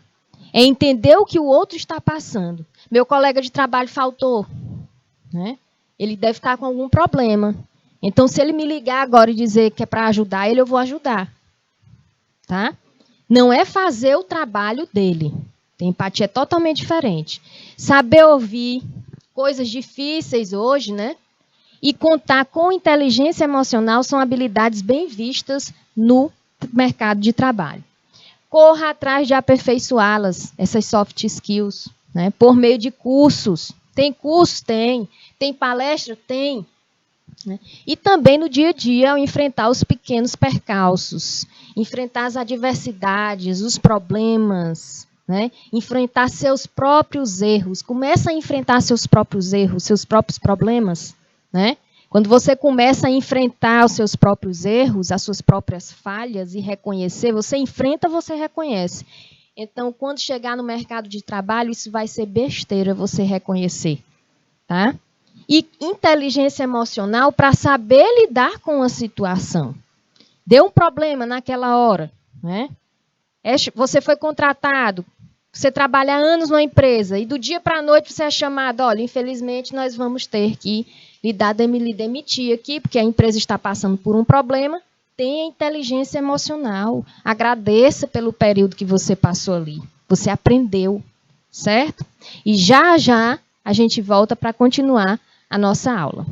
É entender o que o outro está passando. Meu colega de trabalho faltou. Né? Ele deve estar com algum problema. Então, se ele me ligar agora e dizer que é para ajudar ele, eu vou ajudar. Tá? Não é fazer o trabalho dele. Ter empatia é totalmente diferente. Saber ouvir coisas difíceis hoje, né? E contar com inteligência emocional são habilidades bem vistas no mercado de trabalho. Corra atrás de aperfeiçoá-las, essas soft skills, né? Por meio de cursos. Tem cursos? Tem. Tem palestra? Tem. Né? E também no dia a dia, ao enfrentar os pequenos percalços, enfrentar as adversidades, os problemas, né? Enfrentar seus próprios erros. Começa a enfrentar seus próprios erros, seus próprios problemas. Né? Quando você começa a enfrentar os seus próprios erros, as suas próprias falhas e reconhecer, você enfrenta, você reconhece. Então, quando chegar no mercado de trabalho, isso vai ser besteira você reconhecer. Tá? E inteligência emocional para saber lidar com a situação. Deu um problema naquela hora. Né? Você foi contratado. Você trabalha anos numa empresa e do dia para a noite você é chamado, olha, infelizmente nós vamos ter que lhe demitir aqui, porque a empresa está passando por um problema. Tenha inteligência emocional. Agradeça pelo período que você passou ali. Você aprendeu, certo? E já já a gente volta para continuar a nossa aula.